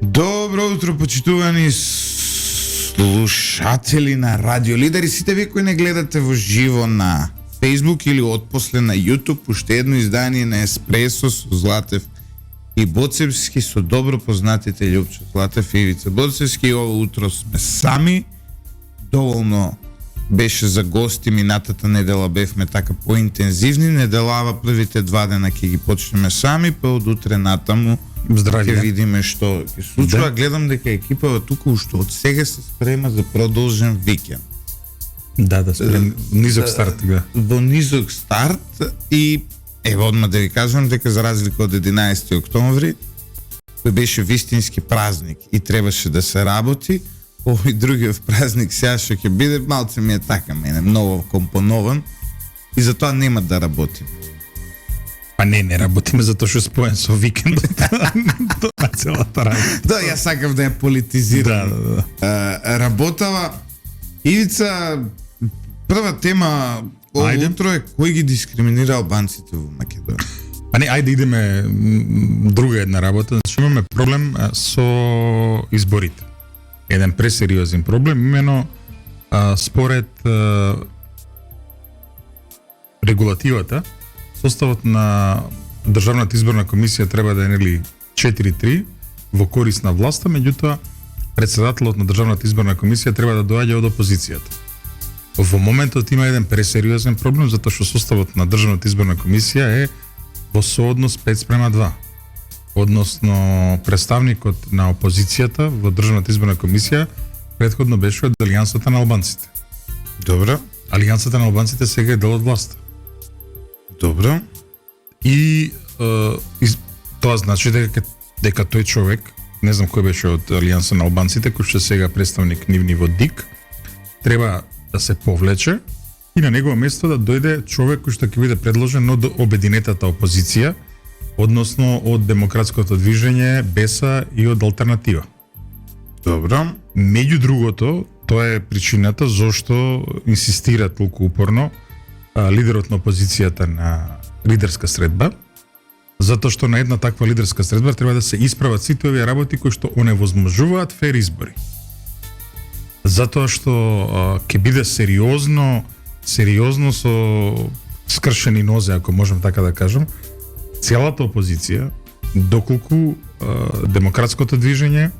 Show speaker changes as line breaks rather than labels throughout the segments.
Добро утро, почитувани слушатели на Радио Лидер и сите ви кои не гледате во живо на Facebook или отпосле на YouTube, уште едно издание на Еспресо со Златев и Боцевски со добро познатите Љупчо Златев и Ивица Боцевски. Ово утро сме сами. Доволно беше за гости, минатата недела бевме така поинтензивни. Неделава првите 2 дена ќе ги почнеме сами, па од утре натаму ќе видиме што ќе случува. Гледам дека екипава тука уште од сега се спрема за продолжен викенд.
Да, спрем низок старт, да.
Во низок старт и ево одма да ви кажам дека за разлика од 11 октомври, кој беше вистински празник и требаше да се работи, овој другиот празник сега што ќе биде малце ми е така мене, многу компонован и затоа нема да работим.
Па не работиме затоа што споен со викендот. Тоа целата работа.
Да, јас сакав да ја политизирам. Работава. Ивица, прва тема ово утро е кој ги дискриминира албанците во Македонија.
Па не, ајде идеме друга една работа. Значи имаме проблем со изборите. Еден пресериозен проблем, имено според регулативата, составот на Државната изборна комисија треба да е нели 4-3 во корист на власта, меѓутоа председателот на Државната изборна комисија треба да доаѓа од опозицијата. Во моментот има еден пресериозен проблем затоа што составот на Државната изборна комисија е во сооднос 5:2. Односно представникот на опозицијата во Државната изборна комисија претходно беше од Алијансата на албанците.
Добро.
Алијансата на албанците сега е дел од власта.
Добро.
И тоа значи дека тој човек, не знам кој беше од Алијанса на албанците, кој што сега представник нивни во ДИК, треба да се повлече и на негово место да дојде човек кој што ќе биде предложен од обединетата опозиција, односно од демократското движење, БЕСА и од Алтернатива.
Добро.
Меѓу другото, тоа е причината зошто инсистира толку упорно лидерот на опозицијата на лидерска средба, затоа што на една таква лидерска средба треба да се исправат сите овие работи кои што оневозможуваат фер избори. Затоа што ќе биде сериозно со скршени нозе, ако можам така да кажам, целата опозиција, доколку демократското движење,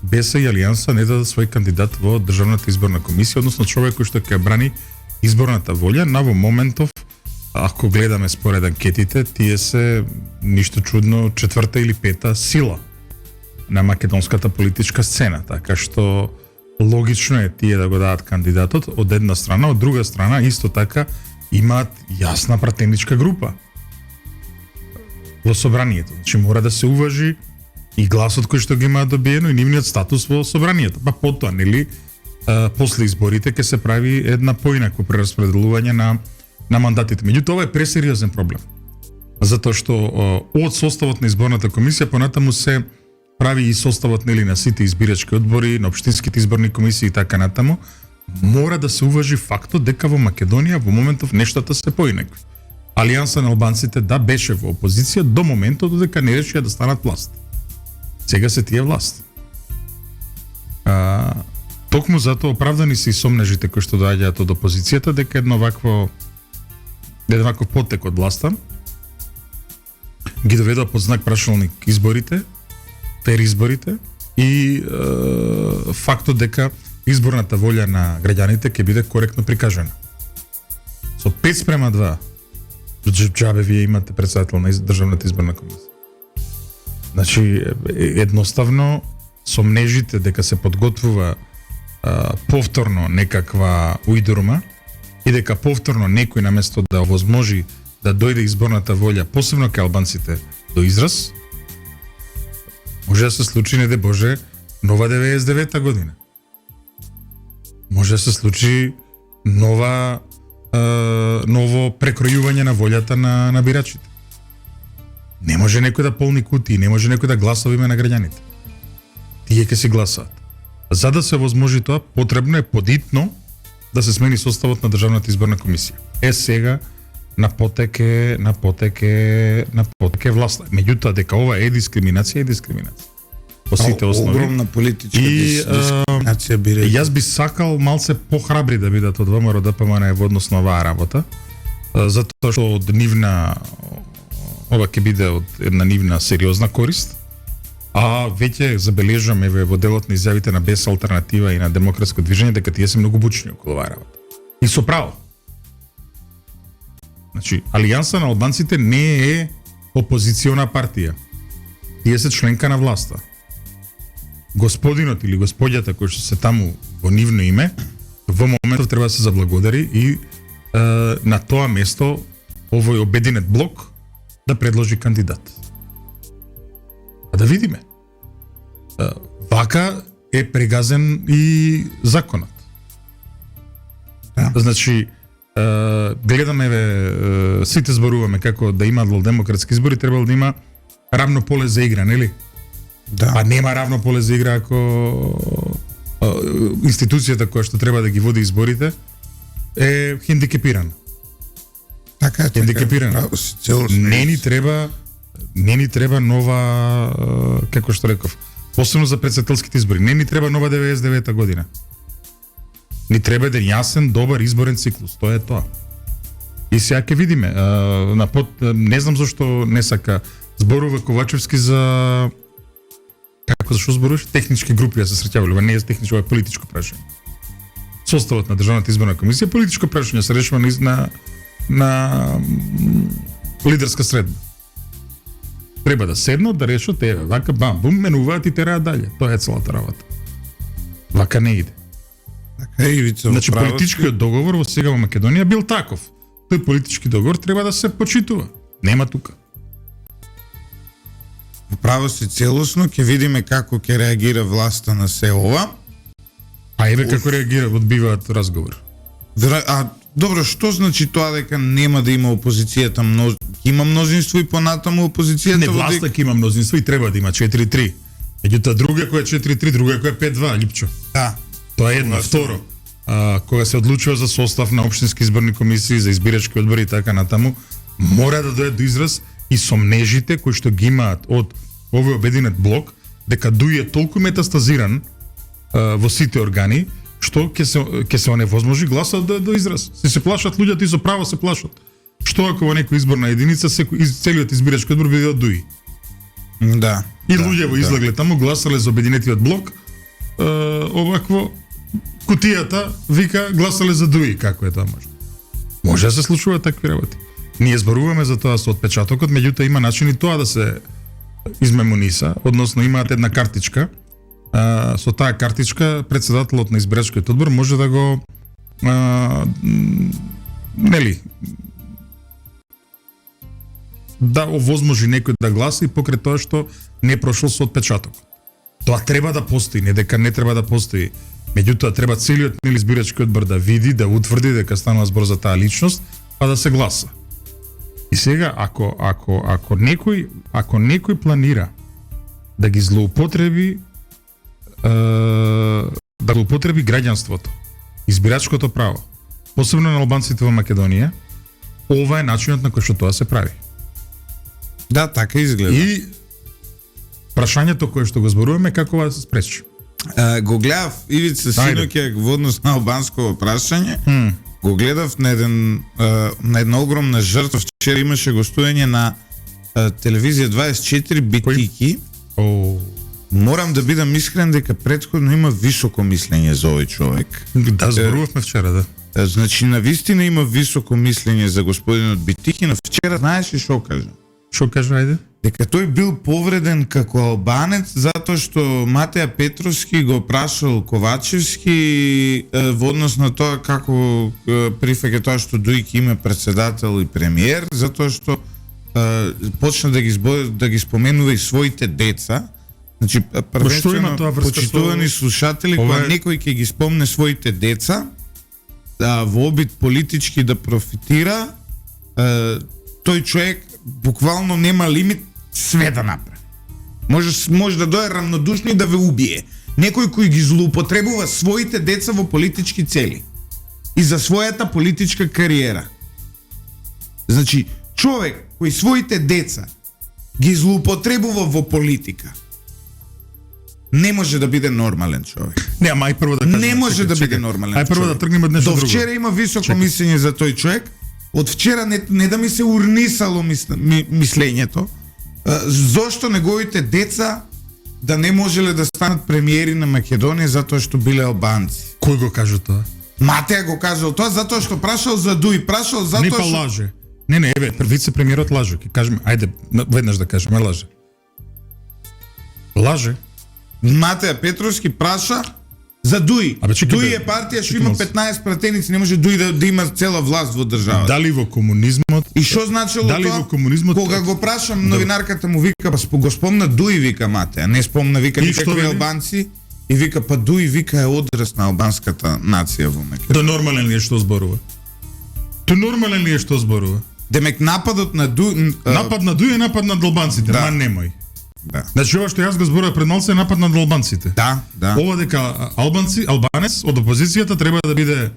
БЕСА и Алијанса не дадат свој кандидат во Државната изборна комисија, односно човек кој што ќе брани изборната волја. На во моментов, ако гледаме според анкетите, тие се ништо чудно 4-та или 5-та сила на македонската политичка сцена, така што логично е тие да го дадат кандидатот од една страна, од друга страна исто така имаат јасна пратеничка група во собранието. Значи мора да се уважи и гласот кој што ги имаат добиено и нивниот статус во собранието. Па потоа, нели, после изборите ќе се прави една поинакво прераспределување на мандатите. Меѓутоа, ова е пресериозен проблем. Затоа што од составот на изборната комисија понатаму се прави и составот нели на сите избирачки одбори, на општинските изборни комисии и така натаму. Мора да се уважи фактот дека во Македонија во моментов нештата се поинакви. Алијанса на албанците беше во опозиција до моментот додека не решија да станат власт. Сега се тие власт. Токму затоа оправдани се и сомнежите кои што доаѓаат од опозицијата дека еден ваков потек од власта ги доведува под знак прашалник изборите, фер изборите и фактот дека изборната волја на граѓаните ќе биде коректно прикажана. Со 5:2 џабе вие имате председател на Државната изборна комисија. Значи, едноставно, сомнежите дека се подготвува повторно некаква уидурма и дека повторно некој наместо да овозможи да дојде изборната волја, посебно кај албанците, до израз, може да се случи, не де Боже, нова 99-та година. Може да се случи ново прекројување на волјата на бирачите. Не може некој да полни кутии, не може некој да гласа во име на граѓаните. Тие ќе си гласаат. За да се возможи тоа, потребно е подитно да се смени составот на Државната изборна комисија. Сега на потек е власта. Меѓутоа дека ова е дискриминација, по сите основи.
Огромна политичка
И,
дискриминација би рекол.
Јас би сакал малце похрабри да бидат од ВМРО ДПМН во однос на оваа работа, затоа што од нивна ова ќе биде од една нивна сериозна корист. А веќе забележаме во делот на изјавите на Без алтернатива и на Демократско движење дека тие се многу бучни околу оваа работа. И со право. Значи, Алијанса на албанците не е опозициона партија. Тие се членка на власта. Господинот или господјата кои што се таму во нивно име, во моментов треба да се заблагодари и на тоа место овој обединет блок да предложи кандидат. А да видиме. Вака е прегазен и законот.
Да.
Значи, гледаме сите зборуваме како да има демократски избори, требало да има равно поле за игра, нели?
Да.
А нема равно поле за игра ако институцијата која што треба да ги води изборите е хендикепирана.
Така е,
Хендикепирана.
право си, целосно.
Не ни треба нова, како што реков, посебно за председателските избори, не ни треба нова 99-та година. Ни треба еден јасен, добар изборен циклус, тоа е тоа. И сега ќе видиме, не знам зашто не сака, зборува Ковачевски за зашто зборуваш? Технички групи да се среќавале, не е техничко, е политичко прашање. Составот на Државната изборна комисија, политичко прашање се решува на лидерска средба. Треба да седнат, да решат, вака бам, бум, менуваат и тераат дале. Тоа е целата работа. Вака не иде.
Така е, Ивица,
Значи, политичкиот договор во сега во Македонија бил таков. Тој политички договор треба да се почитува. Нема тука.
Право си целосно, ќе видиме како ќе реагира власта на се ова.
А еве како реагира, одбиваат разговор.
Добро, што значи тоа дека нема да има опозицијата има мнозинство и понатаму опозицијата?
Не, власта ќе има мнозинство и треба да има 4-3. Меѓутоа друга која е 4-3, друга која е 5-2, Липчо.
Да.
Тоа е едно. Второ, кога се одлучува за состав на општински изборни комисии, за избирачки одбори и така натаму, мора да дојде до израз и сомнежите кои што ги имаат од овој обединет блок, дека ДУИ е толку метастазиран во сите органи, што ќе се оневозможи гласот до израз. Se плашат луѓето и со право се плашат. Што ако во некоја изборна единица целиот избирачки одбор биде од ДУИ?
Да.
И луѓе излагле таму, гласале за обединетиот блок, овакво кутијата вика гласале за ДУИ, како е тоа може? Може да се случуваат такви работи. Ние зборуваме за тоа со отпечатокот, меѓутоа има начини тоа да се измемониса, односно имаат една картичка. Со таа картичка председателот на избирачкиот одбор може да го да овозможи некој да гласа и покрај тоа што не прошол со отпечаток. Тоа треба да постои, не дека не треба да постои. Меѓутоа треба целиот избирачки одбор да види, да утврди дека станува збор за таа личност, па да се гласа. И сега ако некој планира да ги злоупотреби граѓанството, избирачкото право, посебно на албанците во Македонија, ова е начинот на кој што тоа се прави.
Да, така изгледа.
И прашањето кое што го зборуваме како да се спречи.
Го гледав Ивица синоќа во однос на албанско прашање. Го гледав на една огромна жртва. Вчера имаше гостување на телевизија 24 Битики. Морам да бидам искрен дека претходно има високо мислење за овој човек.
Да, зборувавме вчера, да.
Значи, навистина има високо мислење за господинот Битики, но вчера знаеш ли што кажа?
Што кажа, ајде?
Дека тој бил повреден како албанец затоа што Матеја Петровски го прашал Ковачевски во однос на тоа како прифаќа тоа што Дујки има председател и премиер, затоа што почна да ги споменува и своите деца. Значи, првенствено, почитувани слушатели, кога некој ќе ги спомне своите деца, во обид политички да профитира, тој човек буквално нема лимит све да направи. Може да дое равнодушно и да ве убие. Некој кој ги злоупотребува своите деца во политички цели и за својата политичка кариера. Значи, човек кој своите деца ги злоупотребува во политика не може да биде нормален човек.
Не, ама ај прво да кажеме.
Не може да биде
чекај.
нормален
Ај прво
човек.
да тргнеме од нешто
До
друго.
вчера има високо мислење за тој човек. Од вчера не да ми се урнисало мислењето. Зошто неговите деца да не можеле да станат премиери на Македонија затоа што биле албанци.
Кој го кажа тоа?
Матеја го кажал тоа затоа што прашал за Дуј, прашал
Не
затоа
па
што
лаже. Не, еве, вице-премиерот лаже. Ќе кажеме, ајде, веднаш да кажеме, лаже. Лаже.
Матеја Петровски праша за Дуј.
Абе, чекај,
Дуј
бе,
е партија што
чекај
има
малку.
15 пратеници, не може Дуј да има цела власт во државата.
Дали во комунизмот?
И што значило
Дали
тоа?
во комунизмот?
Кога го прашам новинарката му вика па го спомна Дуј вика Матеја, не спомна вика
И што
никакви
вели?
албанци и вика па Дуј вика е одраз на албанската нација во Македонија.
Да нормален ли е што зборува? Тоа нормален ли е што зборува?
Демек нападот на Дуј
Напад на Дуј е напад на албанците,
Да.
ма немој.
да.
Значи ова што јас го зборував пред малце е напад на албанците.
Да, да.
Ова дека албанец од опозицијата треба да биде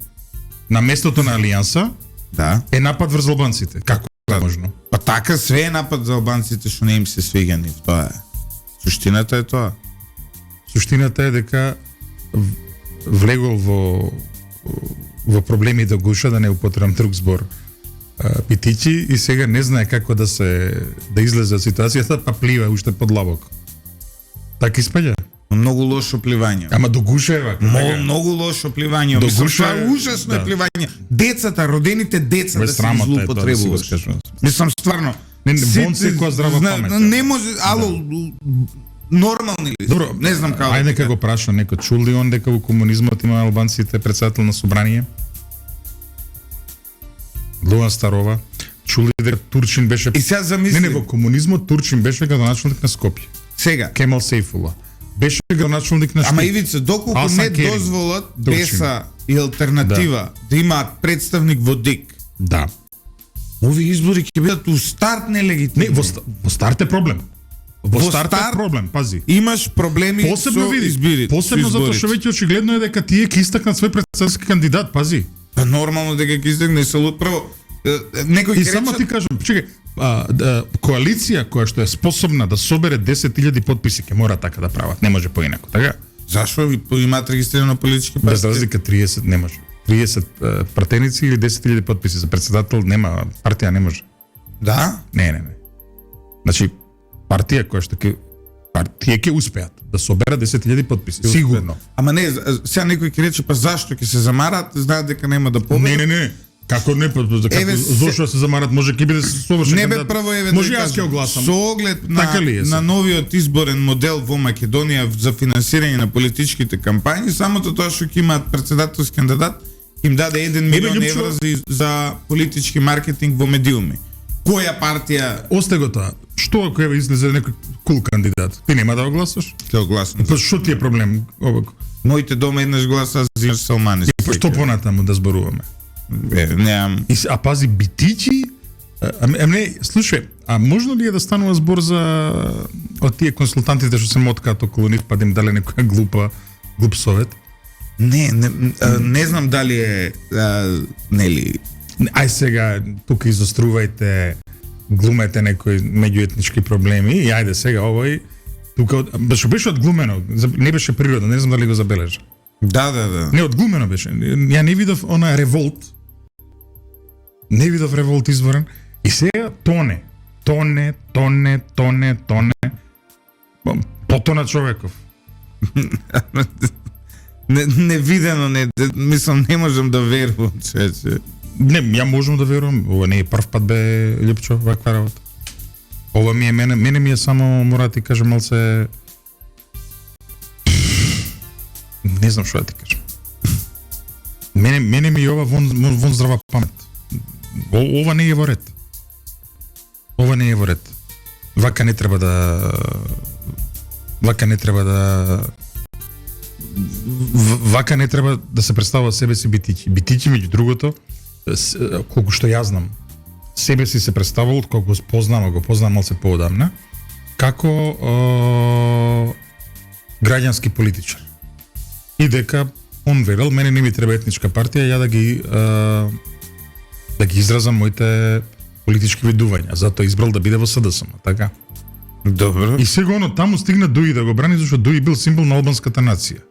на местото на алијанса
Да.
е напад врз албанците. Како е можно?
Па така све е напад за албанците што не им се свиѓа нив, тоа е. Суштината е тоа.
Суштината е дека влегол во проблеми да гуша, да не употребам друг збор, питичи и сега не знае како да излезе од ситуацијата, па плива уште подлабоко. Така испаѓа.
Многу лошо пливање.
Ама до гуша е вака.
Многу лошо пливање.
До
Мислам,
гуша
тоа е
е-
ужасно е
да.
пливање. Децата, родените деца
Бе,
да се
срамота е тоа, да си го
злоупотребуваш.
скажувам.
Мислам стварно.
Не, вон секоја здрава памет.
Не може, ало, нормални ли?
Добро,
не знам како.
Ајде нека го праша некој, чул ли он дека во комунизмот има албанците председател на собрание? Луан Старова. Чул ли дека Турчин беше...
И сега замисли.
Не, во комунизмот Турчин беше градоначалник на Скопје.
Сега.
Кемал Сейфула. Беше градоначалник на
Ама
Шпит.
Ивица, доколку
Алсан
не
Керим.
дозволат
Турчин.
ПЕСА и алтернатива да имаат представник во ДИК,
Да.
овие избори ќе бидат у старт нелегитимни.
Не, во старт е проблем. Во старт е
старт-
проблем, пази.
Имаш проблеми
Посебно
со
види,
избори.
посебно затоа што веќе очигледно е дека тие ќе истакнат свој председателски кандидат, пази.
Па нормално дека ќе изтегне салут прво. Некој
И
ќе
само
рече
ти кажам, чекај, коалиција која што е способна да собере 10.000 потписи ќе мора така да прават, не може поинаку, така?
зашо имаат регистрирано политички
Без
партии?
разлика 30 не може. 30 пратеници или 10.000 потписи за председател нема, партија не може.
Да?
Не. Значи партија која што партија ќе успеат да соберат 10.000 потписи, сигурно.
Ама не, сега некој ќе рече па зашто ќе се замарат, знаат дека нема да победат.
Не. Како не,
Еве,
зошто да се замарат, може ќе биде совршен
Не бе
кандидат.
прво еве
може
да
јас ќе
кажам,
огласам.
Со оглед на,
Така ли е
на
се?
новиот изборен модел во Македонија за финансирање на политичките кампањи, самото тоа што ќе имаат председателски кандидат им даде 1 милион
Лјупчо,
евра за политички маркетинг во медиуми. Која партија
Осте го тоа. Што ако еве излезе некој кул кандидат? Ти нема да го гласаш?
ќе огласам?
Па што ти е проблем овако?
Моите дома еднаш гласа за Салмани.
Па што понатаму да зборуваме?
Немам.
А пази битичи, не, слушај, а можно ли е да станува збор за од тие консултантите што се моткаат околу нив, па да им дале некоја глуп совет?
Не знам дали е нели.
Ај сега тука изострувајте, глумете некои меѓуетнички проблеми и ајде сега овој тука што беше одглумено, не беше природно, не знам дали го забележа.
Да.
Не, одглумено беше. Ја не видов она револт. Не видов револт изборен. И сега тоне. Потона човеков.
Невидено, мислам, не можам да верувам, чече.
Не, ја можам да верувам. Ова не е прв пат бе Лјупчо ваква работа. Ова ми е мене ми е само, мора да ти кажам малце, не знам што да ти кажам. Мене ми е ова вон здрава памет. Ова не е во ред. Ова не е во ред. Вака не треба да вака не треба да се представува себе си битичи. Битичи меѓу другото, колку што ја знам, себе си се представувал, колку го познам малце поодамна, како граѓански политичар. И дека он верил, мене не ми треба етничка партија, ја да ги изразам моите политички видувања, затоа избрал да биде во СДСМ, така?
Добро.
И сега оно таму стигна Дуи да го брани, зашто Дуи бил символ на албанската нација.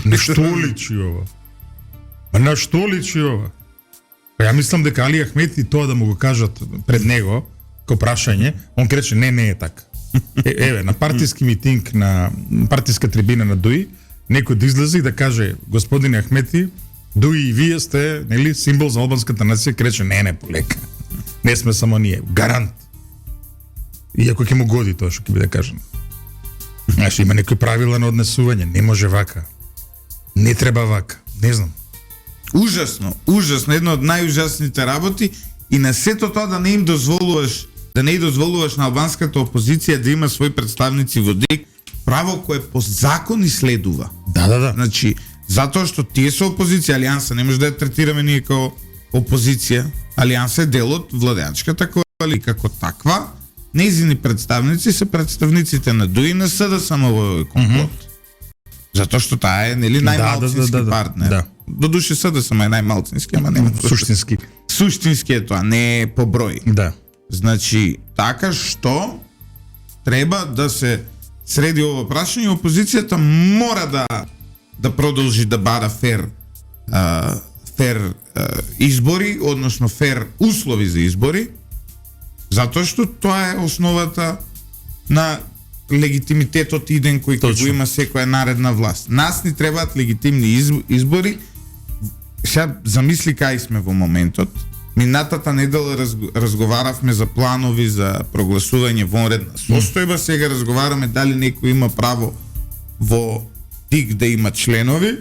На што личи ова? Ма на што личи ова? Па ја мислам дека Али Ахмети тоа да му го кажат пред него, ко прашање, он ќе рече не е така. Еве, на партиски митинг, на партиска трибина на Дуи, некој да излезе и да каже, господине Ахмети, Дуи и вие сте, нели, символ за албанската нација, ќе рече не полека. Не сме само ние, гарант. Иако ќе му годи тоа што ќе биде кажано. Значи има некои правила на однесување, не може вака. Не треба вака, не знам.
Ужасно, ужасно, една од најужасните работи и на сето тоа да не им дозволуваш, на албанската опозиција да има своји представници во ДИК, право кое по закон и следува.
Да.
Значи, затоа што тие се опозиција, Алијанса не може да ја третираме ние како опозиција. Алијанса е дел од владеачката коалиција, како таква, нејзини представници се представниците на ДУИ и на СДСМ во овој комплот. Затоа што таа е, нели, најмалцински партнер.
Да.
Додуше СДСМ е најмалцински, ама нема
Суштински.
Суштински е тоа, не е по број.
Да.
Значи, така што треба да се среди ово прашање, опозицијата мора да продолжи да бара фер избори, односно фер услови за избори, затоа што тоа е основата на легитимитетот иден кој ќе го има секоја наредна власт. Нас ни требаат легитимни избори. Сега замисли кај сме во моментот. Минатата недела разговаравме за планови за прогласување вонредна состојба, сега разговараме дали некој има право во ДИК да има членови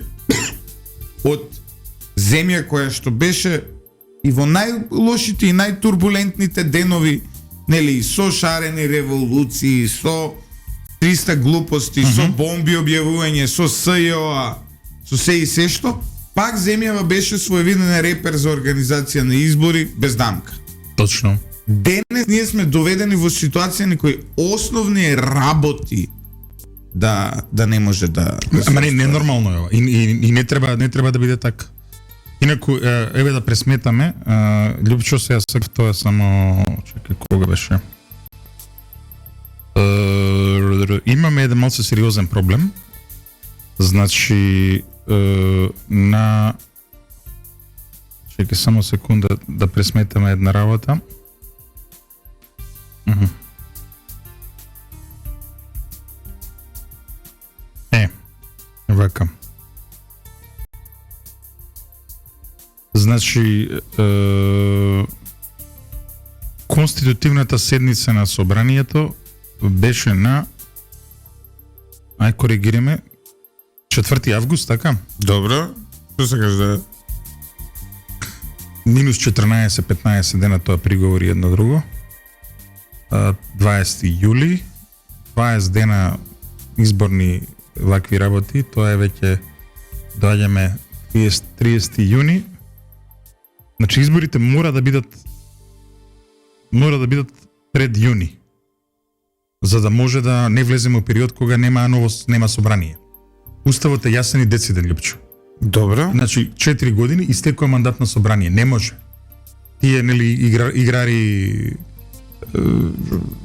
од земја која што беше и во најлошите и најтурбулентните денови, нели, со шарени револуции, со 300 глупости, со бомби објавување, со СЈО, со се и се што, пак земјава беше своевиден репер за организација на избори без дамка.
Точно.
Денес ние сме доведени во ситуација на кои основни работи да не може да
Ама не нормално е ова. И не треба да биде така. Инаку, еве да пресметаме, Љупчо сега тоа само, чекај, кога беше? Имаме еден малце сериозен проблем. Значи, чекај само секунда да пресметаме една работа. Вака. Значи, конститутивната седница на собранието беше на, ај коригираме, 4 август, така?
Добро. Што сакаш да
Минус 14-15 дена тоа приговори едно друго. 20 јули, 20 дена изборни вакви работи, тоа е веќе доаѓаме 30 јуни. Значи изборите мора да бидат пред јуни, за да може да не влеземе во период кога нема собрание. Уставот е јасен и дециден, Љупчо.
Добро.
Значи 4 години истекува мандат на собрание, не може. Тие, нели, играри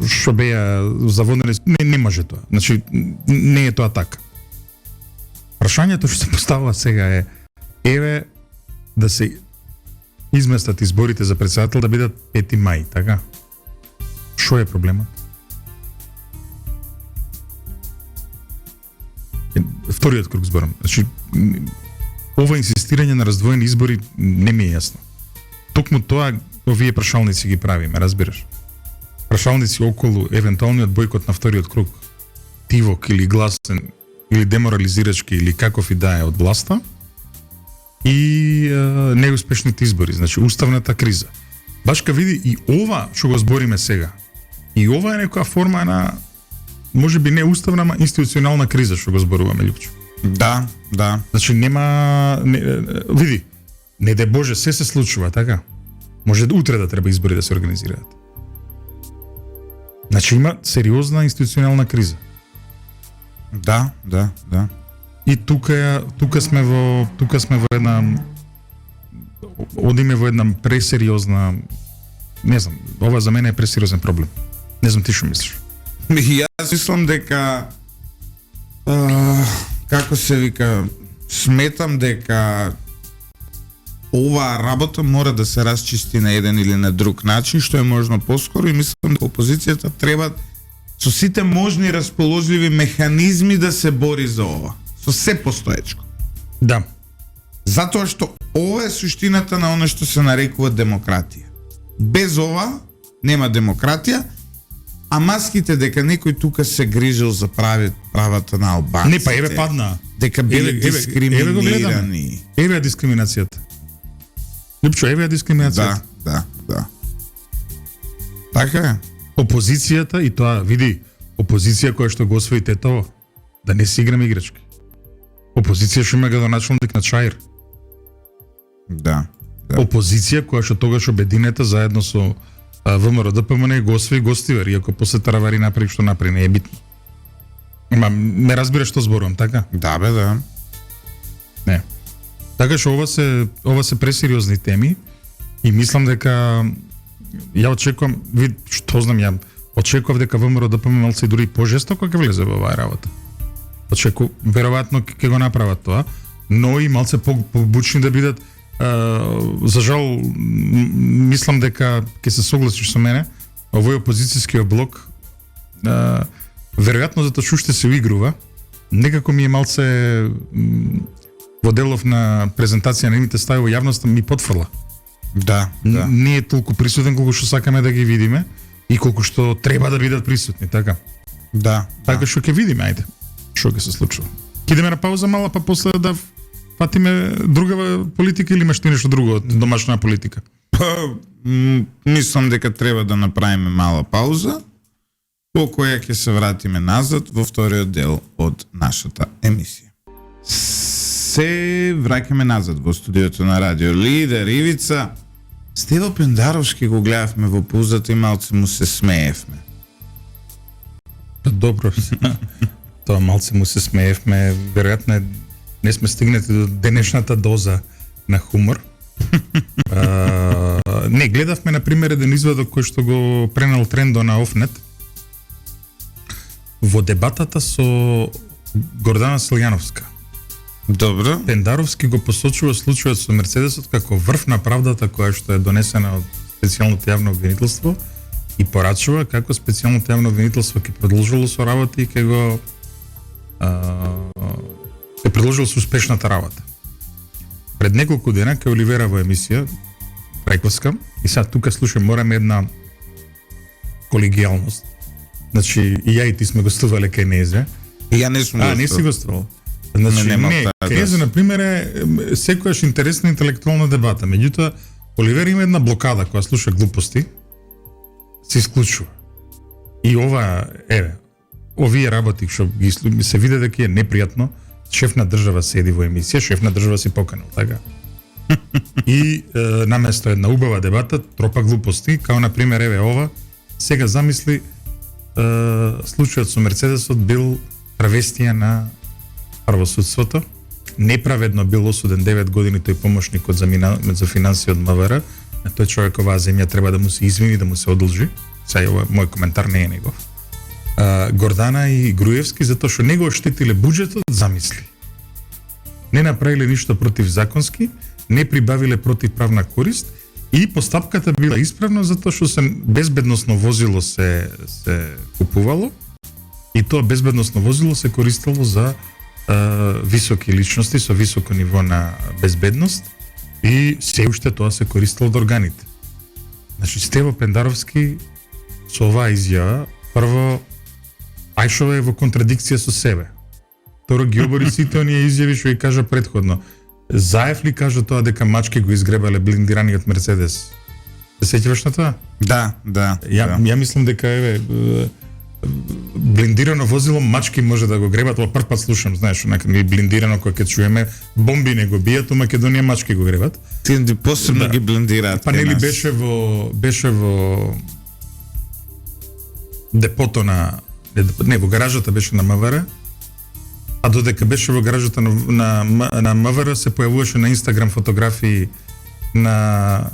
што беа заводени, не може тоа. Значи не е тоа така. Прашањето што се поставува сега е, еве, да се изместат изборите за претседател да бидат 5 мај, така? Што е проблемот? Вториот круг зборам. Значи, ова инсистирање на раздвоени избори не ми е јасно. Токму тоа овие прашалници ги правиме, разбираш? Прашалници околу евентуалниот бојкот на вториот круг, тивок или гласен, или деморализирачки, или каков и да е од власта, и неуспешните избори, значи уставната криза. Башка види и ова што го збориме сега. И ова е некоја форма на, може би не уставна, ама институционална криза што го зборуваме, Љупчо.
Да.
Значи види, не де Боже, се случува, така? Може утре да треба избори да се организираат. Значи има сериозна институционална криза.
Да.
И тука сме во една, одиме во една пресериозна, не знам, ова за мене е пресериозен проблем. Не знам ти што мислиш.
Јас мислам дека како се вика, сметам дека оваа работа мора да се расчисти на еден или на друг начин, што е можно поскоро, и мислам дека опозицијата треба со сите можни расположливи механизми да се бори за ова. Со се постоечко.
Да.
Затоа што ова е суштината на оно што се нарекува демократија. Без ова нема демократија, а маските дека некој тука се грижил за правата на албанците.
Не, па еве падна.
Дека биле
Еве го гледаме.
дискриминирани.
Еве е дискриминацијата. Липчо, еве е дискриминацијата.
Да. Така е.
Опозицијата, и тоа, види, опозиција која што го освои Тетово, да не си играме играчки. Опозиција што има градоначалник на Чаир.
Да.
Опозиција која што тогаш обединета заедно со ВМРО ДПМН го освои Гостивар, иако после Таравари направи што направи, не е битно. Ама ме разбираш што зборувам, така?
Да, бе, да.
Не. Така што ова се пресериозни теми и мислам дека ја очекувам, што знам, ја очекував дека ВМРО ДПМН малце дури пожестоко ќе влезе во оваа работа. Веројатно ќе го направат тоа, но и малце побучни да бидат. За жал, мислам дека ќе се согласиш со мене, овој опозицијскиот блок веројатно затоа што уште се уигрува, некако ми е малце во делов на презентација на нивните стави во јавноста ми потфрла.
Да.
Не е толку присутен колку што сакаме да ги видиме и колку што треба да бидат присутни, така.
Да.
Така што ќе видиме, ајде. Што ќе се случува? Ќе идеме на пауза мала, па после да фатиме друга политика или имаш ти нешто друго од домашна политика?
Мислам дека треба да направиме мала пауза, по која ќе се вратиме назад во вториот дел од нашата емисија. Се враќаме назад во студиото на Радио Лидер. Ивица, Стево Пендаровски го гледавме во паузата и малце му се смеевме.
Добро. Тоа малце му се смеевме, веројатно не сме стигнати до денешната доза на хумор. Не, гледавме на пример еден извадок кој што го пренел Трендо на Офнет во дебатата со Гордана Силјановска.
Добро.
Пендаровски го посочува случајот со Мерцедесот како врв на правдата која што е донесена од специјалното јавно обвинителство и порачува како специјалното јавно обвинителство ќе продолжило со работа и ќе го е продолжило со успешната работа. Пред неколку дена кај Оливера во емисија Прековска, и сега тука слушам, мораме една колегијалност. Значи, и ја и ти сме гостувале кај Незе.
И ја не сум гостувал.
Не си гостувал. Значи, не, Незе, например, е секојаш интересна интелектуална дебата. Меѓутоа, Оливер има една блокада која слуша глупости, се исклучува. И ова, овие работи што ги се виде дека е непријатно, шеф на држава седи во емисија, шеф на држава си поканил, така? И наместо една убава дебата, тропа глупости, као на пример ова, сега замисли случајот со Мерцедесот бил травестија на правосудството, неправедно бил осуден 9 години тој помошник од за финансии од МВР, на тој човек оваа земја треба да му се извини, да му се одолжи. Сега ова мој коментар не е негов. Гордана и Груевски затоа што не го оштетиле буџетот, замисли. Не направиле ништо противзаконски, не прибавиле противправна корист и постапката била исправна затоа што се безбедносно возило се купувало и тоа безбедносно возило се користело за високи личности со високо ниво на безбедност и се уште тоа се користело од органите. Значи Стево Пендаровски со оваа изјава прво Ајшова е во контрадикција со себе. Второ ги обори сите оние изјави што ги кажа претходно. Заев ли кажа тоа дека мачки го изгребале блиндираниот Мерцедес? Се сеќаваш на тоа?
Да.
Ја мислам дека блиндирано возило мачки може да го гребат, ова прв пат слушам, знаеш, онака блиндирано кога ќе чуеме, бомби не го бијат, у Македонија мачки го гребат.
Ти посебно ги блиндираат.
Па нели беше во депото во гаражата беше на МВР, а додека беше во гаражата на МВР се појавуваше на Инстаграм фотографии на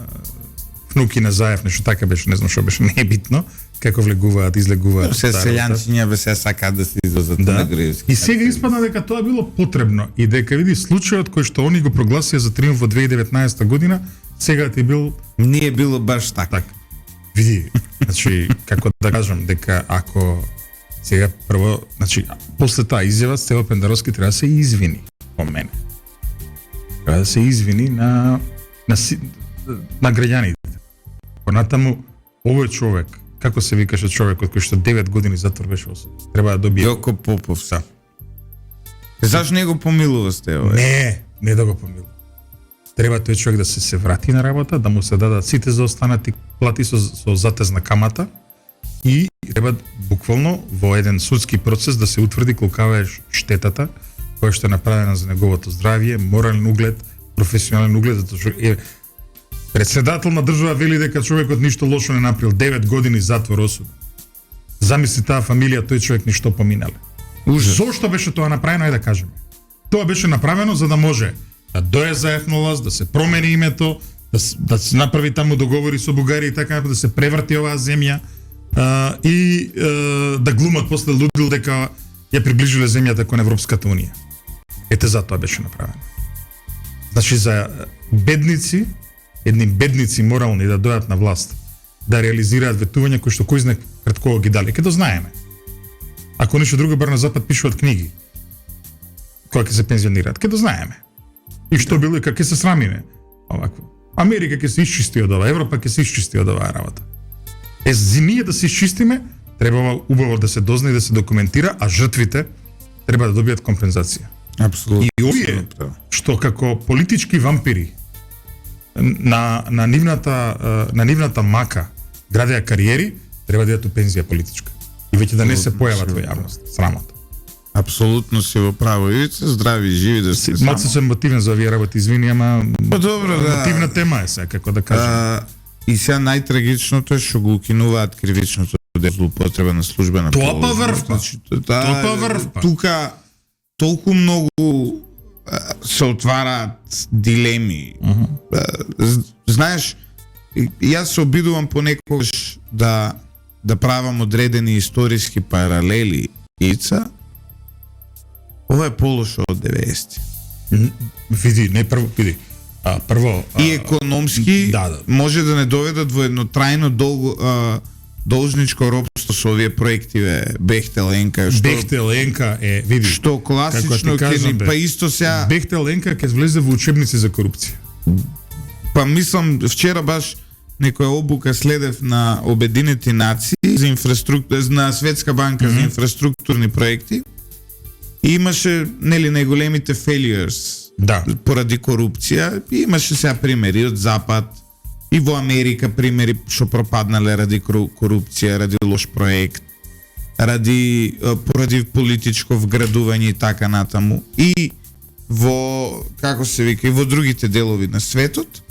внуки на Заев, нешто така беше, не знам што беше, не е битно, како влегуваат, излегуваат.
Се
таа работа.
селјанциња бе се сакаат да се излезат
Да.
на Груевски.
И сега испадна дека тоа било потребно и дека види случајот кој што они го прогласија за триумф во 2019 година, сега ти бил
Nije bilo baš tako.
так. Види, значи како да кажам дека ако сега прво, значи после таа изјава Стево Пендаровски треба да се извини по мене. Треба да се извини на граѓаните. Понатаму овој човек, како се викаше човекот кој што 9 години затвор беше осуден, треба да добие.
Јоко Попов са. Зашто не го помилува сте ова?
Не да го помилува. Треба тој човек да се врати на работа, да му се дадат сите заостанати плати со затезна камата и треба буквално во еден судски процес да се утврди колкава е штетата која што е направена за неговото здравје, морален углед, професионален углед, затоа што председател на држава вели дека човекот ништо лошо не направил, 9 години затвор осуден. Замисли таа фамилија, тој човек ништо поминале.
Ужас.
Зошто беше тоа направено, ајде да кажеме. Тоа беше направено за да може да дое за ефнолас, да се промени името, да се направи таму договори со Бугарија и така да се преврти оваа земја и да глумат после лудил дека ја приближиле земјата кон Европската унија. Ете затоа беше направено. Значи за бедници, едни бедници морални да дојат на власт, да реализираат ветувања кои што кој знае пред кого ги дали, ќе да знаеме. Ако ништо друго, бар на запад пишуваат книги кога ќе се пензионираат, ќе да знаеме. И што било и како ќе се срамиме. Овакво. Америка ќе се исчисти од ова, Европа ќе се исчисти од оваа работа. За ние да се исчистиме, треба убаво да се дозна и да се документира, а жртвите треба да добијат компензација.
Апсолутно.
И овие што како политички вампири на нивната мака градеа кариери, треба да јат у пензија политичка. И веќе да не се појават во јавност. Срамота.
Апсолутно си во право. Ивица, здрави и живи да се
Малце сум мотивен за овие работи, извини, ама
добро, да.
мотивна тема е сега, како да кажем.
И сега најтрагичното е што го укинуваат кривичното дело злоупотреба на службена
Тоа па
положба.
врв, па. Тоа па врв, па.
Тука толку многу се отвараат дилеми. Знаеш, јас се обидувам понекогаш да правам одредени историски паралели ица. Ова е полошо од 90-ти.
Види, не прво, види. Прво
И економски
да.
може да не доведат во едно трајно должничко робство со овие проекти Бехтел Енка,
Бехтел Енка е, види.
што класично ќе ни па исто сега
Бехтел Енка ќе влезе во учебници за корупција.
па мислам вчера баш некоја обука следев на Обединети нации за инфраструктура на Светска банка за инфраструктурни проекти. И имаше нели најголемите failures поради корупција. И имаше сега примери од Запад и во Америка примери што пропаднале ради корупција, ради лош проект, поради политичко вградување и така натаму. И во како се вика и во другите делови на светот.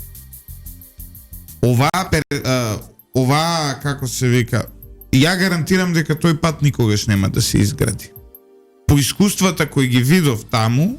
Ова како се вика, ја гарантирам дека тој пат никогаш нема да се изгради. По искуствата кои ги видов таму,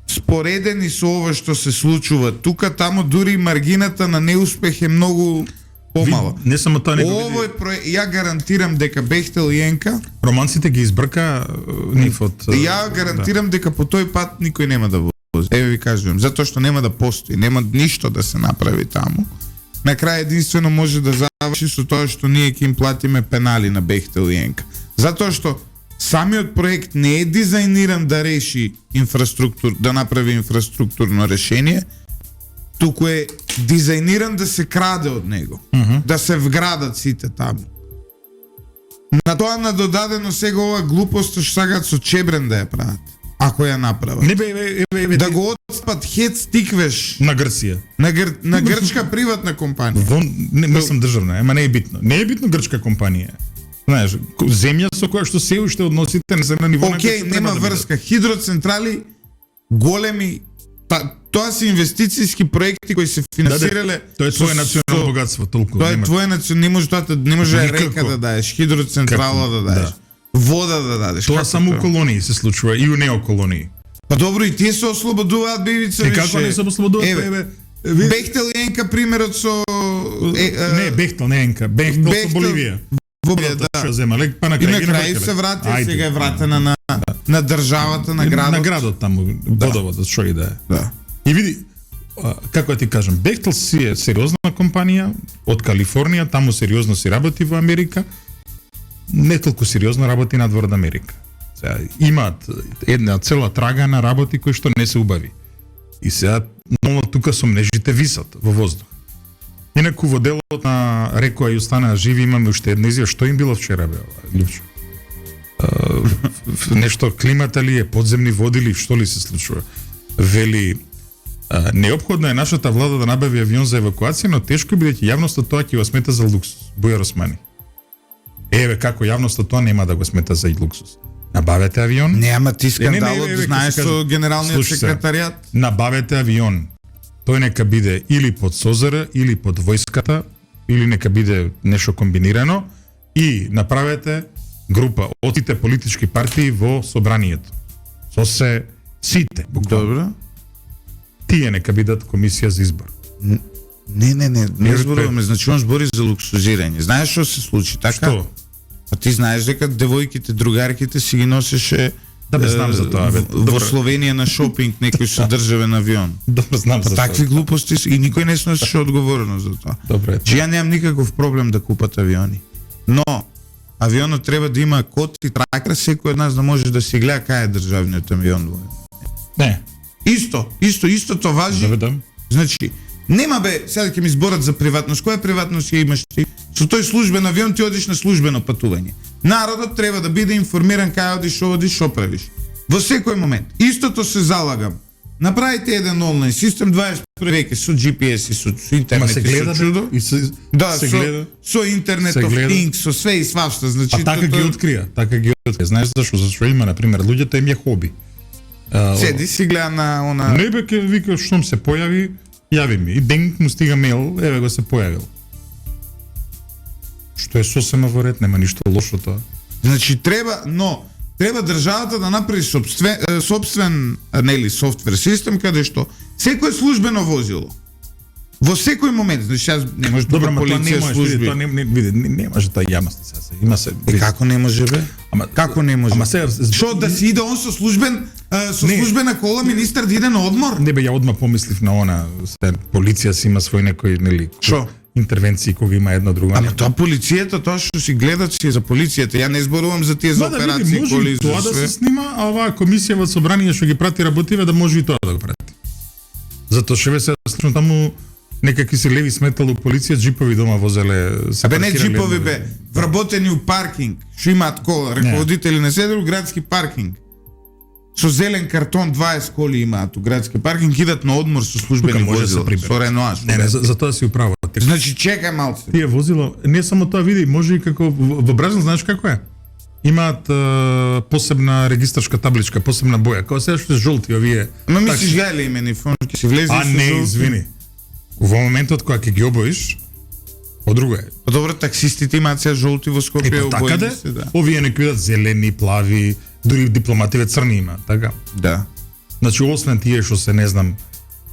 споредени со ова што се случува тука, таму дури маргината на неуспех е многу помала.
Не само тоа, него
Овој проект, ја гарантирам дека Бехтел и Енка,
романците ги избрка нив од
ја гарантирам дека по тој пат никој нема да вози. Еве ви кажувам, затоа што нема да постои, нема ништо да се направи таму. На крај единствено може да заврши со тоа што ние ќе им платиме пенали на Бехтел и Енка. Затоа што самиот проект не е дизајниран да реши да направи инфраструктурно решение, туку е дизајниран да се краде од него, да се вградат сите таму. На тоа надодадено сега ова глупост што сакаат со Чебрен да ја прават, ако ја направат.
Не бе,
Да го отспат хец тиквеш
на Грција.
на грчка приватна компанија.
Не мислам државна, ама не е битно. Не е битно грчка компанија. Знаеш, земја со која што се уште односите не се на ниво на
Океј, нема врска. Хидроцентрали големи, тоа се инвестициски проекти кои се финансирале.
Тоа е твое национално богатство, толку.
Тоа е твое национално, не може река да даеш, хидроцентрала да даеш, вода да дадеш.
Тоа само у колонии се случува и у неоколонии.
Па добро, и тие се ослободуваат, бивица,
И како не се ослободуваат?
Бехтел и Енка примерот со
Не, Бехтел, не Енка. Бехтел со Боливија.
во
Да. Што зема, па на
И
крај
на крај се врати, сега е вратена на државата, на градот.
На градот таму, водоводот, што и да е.
Да.
И види, како да ти кажам, Бехтел си е сериозна компанија од Калифорнија, таму сериозно си работи во Америка, не толку сериозно работи надвор од Америка. Сега, имаат една цела трага на работи кои што не се убави. И сега, ново тука со мрежите висат во воздух. Инаку во делот на Рекоа и останаа живи имаме уште една изјава. Што им било вчера, бе, Лјупчо? Нешто климата ли е, подземни води ли, што ли се случува? Вели, неопходно е нашата влада да набави авион за евакуација, но тешко бидејќи јавноста тоа ќе го смета за луксус. Бујар Османи. Еве како јавноста тоа нема да го смета за луксус. Набавете авион.
Не, ама ти скандалот,
еве,
знаеш,
ќе
со
кажам.
генералниот
Слушай се.
секретаријат.
Набавете авион. Тој нека биде или под СОЗР, или под војската, или нека биде нешто комбинирано и направете група од сите политички партии во собранието. Со се сите, буквално.
Добро.
Тие нека бидат комисија за избор.
Не зборуваме, значи он збори за луксузирање. Знаеш што се случи, така?
Што?
А ти знаеш дека девојките, другарките си ги носеше
Да, бе, знам за тоа, бе.
во
Добро.
Словенија на шопинг некој со државен авион.
Добро знам за тоа.
Такви глупости и никој не сносеше одговорност за тоа.
Добро е.
Че ја немам никаков проблем да купат авиони. Но авионот треба да има код и тракер, секој од нас да може да си гледа кај е државниот авион.
Не,
Истото важи.
да.
Значи, нема бе, сега ќе ми зборат за приватност. Која приватност ја имаш ти? Со тој службен авион ти одиш на службено патување. Народот треба да биде информиран кај одиш, што правиш. Во секој момент. Истото се залагам. Направите еден онлайн систем 21 веќе со GPS и со
Ма
интернет
се
и
гледа
со чудо.
и се
Се
гледа.
со интернет
Се
of
гледа.
things, со све и свашта, значи
А така ги открија, Знаеш зашо? Зашо има, например, луѓето им е хоби.
седи си гледа на она.
Не бе, ке вика, штом се појави, јави ми. И ден му стига мейл, еве го се појавил. Што е сосема во ред, нема ништо лошо тоа.
Значи треба државата да направи собствен нели софтвер систем каде што секое службено возило во секој момент, значи јас не може
Добро, ма тоа не
полиција
може,
служби.
тоа не може тоа јамост сега. Има се.
Како не може бе?
Ама
Како не може?
Ама сега
Што да си иде он со службена кола министар да иде на одмор?
Не бе, ја одма помислив на она, полиција си има свој некој нели
Шо?
интервенции кога има едно друго.
Ама тоа полицијата, тоа што си гледат си е за полицијата. Ја не зборувам за тие за
Ма да види,
операции
може
коли
и тоа
за
да
све.
се снима, а оваа комисија во собрание што ги прати работиве да може и тоа да го прати. Затоа што ве се слушам таму некаки се леви сметало полиција, джипови дома возеле.
Абе не джипови бе, вработени у паркинг, што имаат кола, раководители не седелу градски паркинг. Со зелен картон 20 коли имаат у градски паркинг, идат на одмор со службени
може да се
возила,
приберат.
со Реноа.
Не, за тоа си управа.
Значи чекај малце.
Тие возило, не само тоа види, може и како во Бразил, знаеш како е? Имаат посебна регистарска табличка, посебна боја, како сега што е жолти овие.
Ма мислиш гајле имени фон, ќе си влезе
А
со
не,
жолти?
извини. Во моментот кога ќе ги обоиш, подруго е.
Па добро, таксистите имаат сега жолти во Скопје,
Па така
обоени
да,
се, да.
овие не видат зелени, плави, дури дипломативе црни има, така.
Да.
Значи, освен тие што се, не знам,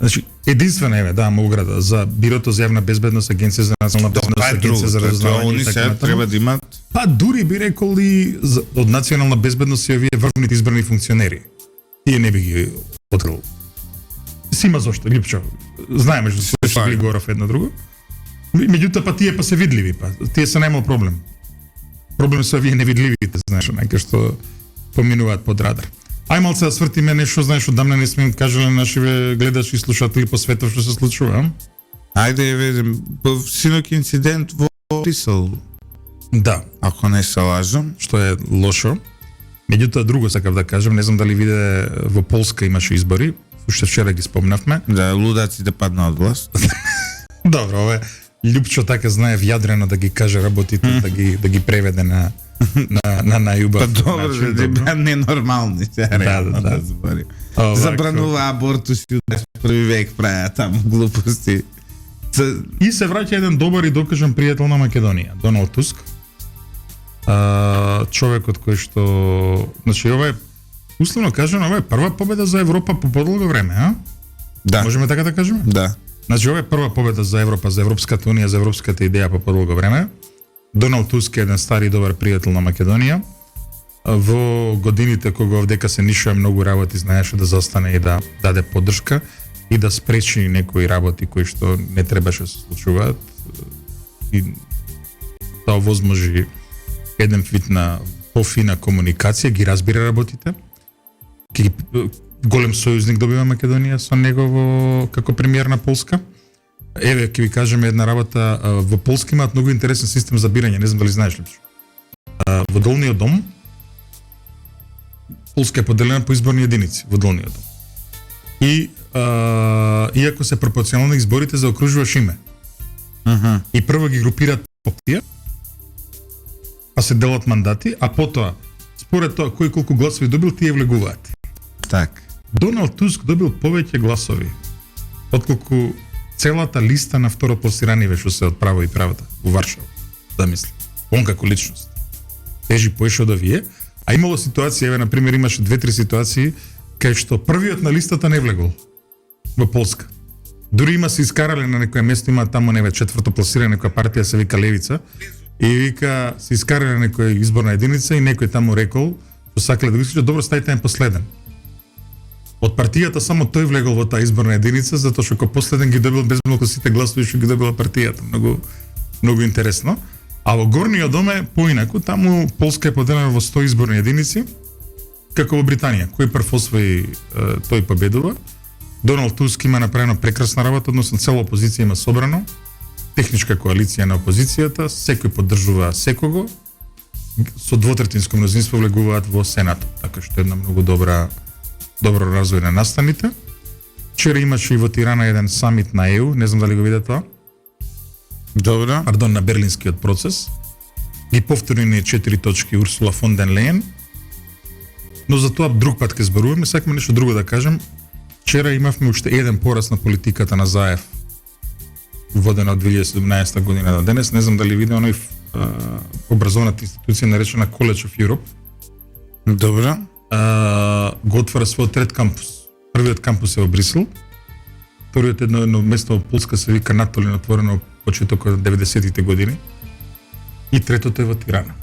значи, единствена е, да, ограда за Бирото за јавна безбедност, Агенција за национална безбедност,
Тоа е друго,
Агенција за
тоа
разузнавање
они
и така
сега
натаму.
треба да имаат.
Па дури би рекол и од национална безбедност и овие врвните избрани функционери. Тие не би ги открил. Си има зошто, Липчо. Знаеме што се шегли горов едно друго. Меѓутоа па тие па се видливи, па тие се немал проблем. Проблем се овие невидливите, знаеш, нека што поминуваат под радар. Ај малце да свртиме нешто, знаеш, одамна не сме кажале на нашиве гледачи и слушатели по светот што се случува.
Ајде видим, бев синок инцидент во Тисел,
Да,
ако не се лажам.
што е лошо. Меѓутоа друго сакав да кажам, не знам дали виде во Полска имаше избори, уште вчера ги спомнавме.
Да, лудаците падна од власт.
Добро, ове Лјупчо така знае вјадрено да ги каже работите, да ги преведе на најубав.
Па добро,
начин,
да беа ненормални, сега реално
да.
да збори.
Овако.
Забранува абортус и у 21 век правеа таму глупости.
И се враќа еден добар и докажан пријател на Македонија, Доналд Туск. Човекот кој што, значи ова е условно кажано, ова е прва победа за Европа по подолго време, а?
Да.
Можеме така да кажеме?
Да.
Значи, ова е прва победа за Европа, за Европската унија, за европската идеја по подолго време. Доналд Туск е еден стари и добар пријател на Македонија. Во годините кога овдека се нишува многу работи, знаеше да застане и да даде поддршка и да спречи некои работи кои што не требаше да се случуваат. И да овозможи еден вид на пофина комуникација, ги разбира работите. Голем сојузник добива Македонија со негово како премиер на Полска. Еве, ќе ви кажеме една работа, во Полска имаат многу интересен систем за бирање, не знам дали знаеш ли. Во долниот дом Полска е поделена по изборни единици во долниот дом. И иако се пропорционални изборите заокружуваш име. И прво ги групираат по партија, па се делат мандати, а потоа според тоа кој колку гласови добил, тие влегуваат.
Так.
Доналд Туск добил повеќе гласови отколку целата листа на второпласираниве што се од право и правда во Варшава. Да мисли. Он како личност. Тежи поише од овие, а имало ситуации, еве на пример имаше 2-3 ситуации кај што првиот на листата не влегол во Полска. Дури има се искарале на некое место, има таму неве четврто пласирана некоја партија се вика Левица и вика се искарале на некоја изборна единица и некој таму рекол што сакале да го исклучат, добро ставите на последен. Од партијата само тој влегол во таа изборна единица затоа што како последен ги добил безмалку сите гласови што ги добила партијата. Многу интересно. А во горниот дом е поинаку, таму Полска е поделена во 100 изборни единици, како во Британија. Кој прв освои, тој победува. Доналд Туск има направено прекрасна работа, односно цела опозиција има собрано, техничка коалиција на опозицијата, секој поддржува секого, со двотретинско мнозинство влегуваат во Сенатот, така што е една многу добро развој на настаните. Вчера имаше и во Тирана еден самит на ЕУ, не знам дали го виде тоа.
Добро.
Пардон, на Берлинскиот процес. И повторени 4 точки Урсула фон ден Лејен. Но за тоа друг пат ќе зборуваме, сакаме нешто друго да кажем. Вчера имавме уште еден пораз на политиката на Заев, водена од 2017 година до денес. Не знам дали виде оној образовната институција наречена College of Europe.
Добро.
Го отвара својот трет кампус. Првиот кампус е во Брисел. Вториот едно место во Полска се вика Натолин, отворено почеток од 90-тите години. И третото е во Тирана.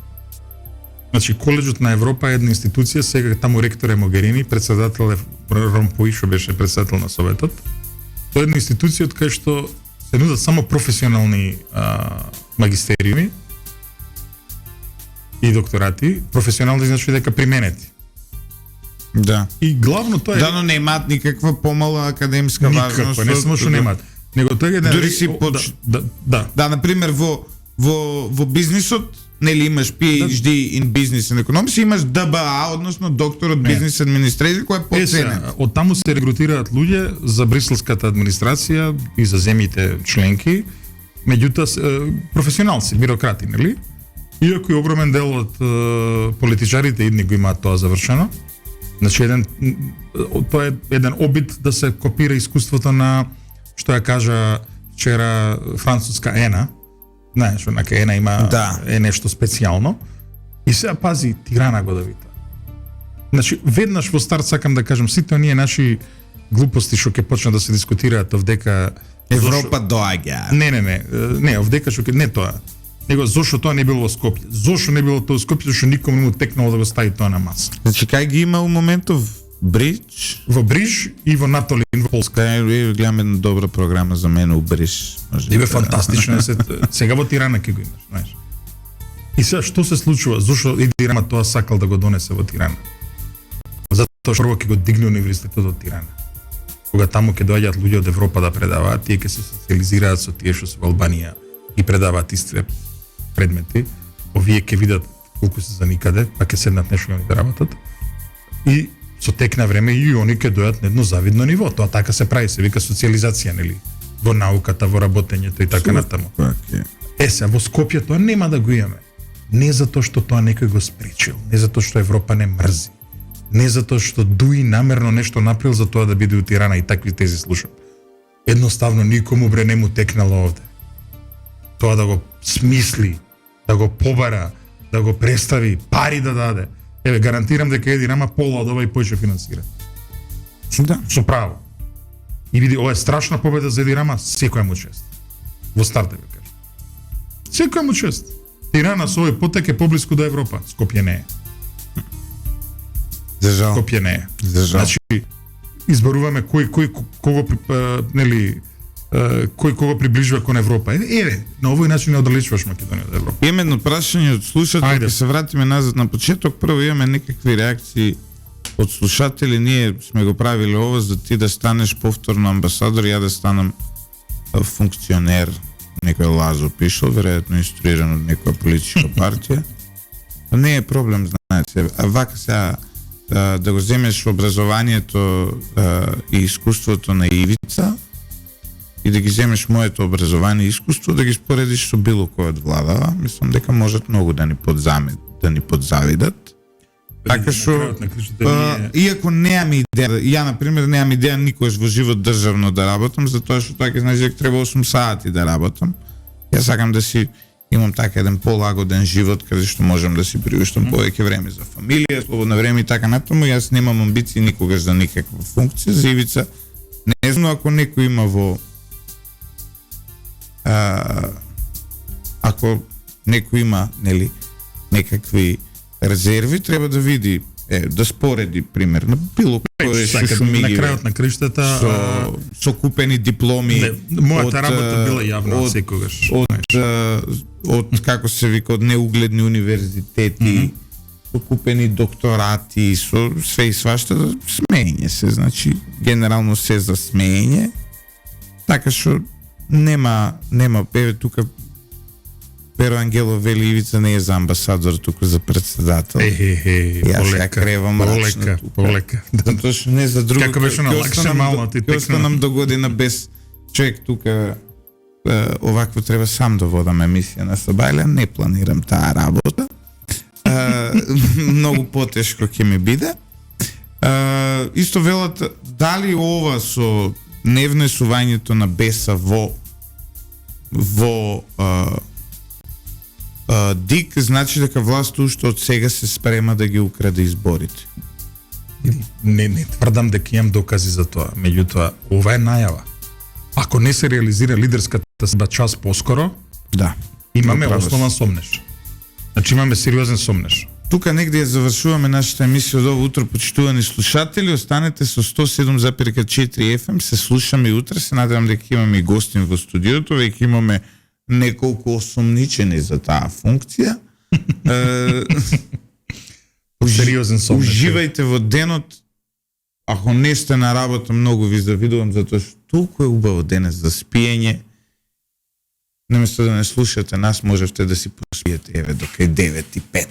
Значи, Коледжот на Европа е една институција, сега таму ректор е Могерини, председател е Ромпои, што беше председател на Советот. Тоа е една институција од кај што се нудат само професионални магистериуми и докторати. Професионални значи дека применети.
Да.
И главно тоа е...
Да, но немаат никаква помала академска важност.
Никаква, не само што немаат. Него тоа е еден...
Дури си Да, например, во бизнисот, нели имаш PhD in Business and Economics, имаш DBA, односно доктор од Business Administration, кој е поценен.
Од таму се регрутираат луѓе за бриселската администрација и за земјите членки, меѓутоа професионалци, бюрократи, нели? Иако и огромен дел од политичарите идни го имаат тоа завршено. Значи тоа е еден обид да се копира искуството на, што ја кажа вчера, француска Ена. Знаеш, онака Ена има е нешто специјално. И сега пази, Тирана го довита. Значи, веднаш во старт сакам да кажам, сите оние наши глупости што ќе почнат да се дискутираат овдека
Европа доаѓа.
Не, овдека што не тоа. Него зошто тоа не било во Скопје? Зошто не било тоа во Скопје? Зашто никому не му текнало да го стави тоа на маса.
Значи, кај ги има у моментов Бридж?
Во Бриж и во Натолин во Полска.
Гледам една добра програма за мене у Бриж.
Ебе фантастично сега во Тирана ќе го имаш, знаеш. И сега што се случува? Зошто Еди Рама тоа сакал да го донесе во Тирана? Затоа што прво ќе го дигне универзитетот од Тирана. Кога таму ќе доаѓаат луѓе од Европа да предаваат, тие ќе се социализираат со тие што се во Албанија и предаваат истите предмети. Овие ќе видат колку се за никаде, па ќе седнат нешто да работат. И со тек на време и они ќе дојдат на едно завидно ниво. Тоа така се прави, се вика социализација, нели? Во науката, во работењето и така натаму. Сега во Скопје тоа нема да го имаме. Не затоа што тоа некој го спречил, не затоа што Европа не мрзи, не затоа што Дуи намерно нешто направил за тоа да биде у Тирана и такви тези слушам. Едноставно никому бре не му текнало овде. Тоа да го смисли, да го побара, да го представи, пари да даде. Еве, гарантирам дека Еди Рама пола од ова и поише финансира.
Да.
Со право. И види, ова е страшна победа за Еди Рама, секоја му чест. Во старт да ви кажам. Секоја му чест. Тирана со овој потек е поблиску до Европа. Скопје не е.
За жал.
Скопје не е.
За жал.
Значи, изборуваме кој кого нели кој кого приближува кон Европа. Еве, на овој начин не оддалечуваш Македонија од Европа.
Имаме едно прашање од слушатели,
Ајде.
ќе се вратиме назад на почеток. Прво имаме некакви реакции од слушатели. Ние сме го правиле ова за ти да станеш повторно амбасадор, ја да станам функционер. Некој Лазо пишал, веројатно инструиран од некоја политичка партија. Не е проблем, знаете. А вака сега да го земеш образованието и искуството на Ивица и да ги земеш моето образование и искуство, да ги споредиш со било кој од владава, мислам дека можат многу да ни подзавидат. Така што, иако немам идеја, ја например немам идеја никогаш во живот државно да работам, затоа што тоа ќе значи дека треба 8 сати да работам. Ја сакам да си имам така еден полагоден живот каде што можам да си приуштам повеќе време за фамилија, слободно време и така натаму. Јас немам амбиции никогаш за никаква функција за Ивица. Не знам ако некој има во ако некој има, нели, некакви резерви, треба да види, да спореди примерно било кој
на крајот на криштата
со купени дипломи.
Мојата работа била јавна секогаш.
Од како се вика, од неугледни универзитети, со купени докторати, со све и свашта, смеење се, значи генерално се за смеење. Така што нема еве тука Перо Ангелов вели Ивица не е за амбасадор, туку за председател. Јас ја кревам рачно.
Полека.
Затоа што не за друго.
Како беше на лакше мало ти
текна. Останам до година без човек тука. Овакво треба сам да водам емисија на Сабајле, не планирам таа работа. Многу потешко ќе ми биде. Исто велат, дали ова со невнесувањето на Беса во ДИК значи дека власта уште од сега се спрема да ги украде изборите?
Не тврдам дека имам докази за тоа, меѓутоа ова е најава. Ако не се реализира лидерската средба час поскоро,
да,
имаме основан сомнеш. Значи имаме сериозен сомнеш.
Тука негде ја завршуваме нашата емисија од ово утро, почитувани слушатели. Останете со 107,4 FM, се слушаме и утре. Се надевам дека имаме и гостин во студиото, веќе имаме неколку осомничени за таа функција.
Сериозен сомнеш.
Уживајте во денот. Ако не сте на работа, многу ви завидувам, затоа што толку е убаво денес за спиење. Наместо да не слушате нас, можете да си поспиете еве до кај 9:05.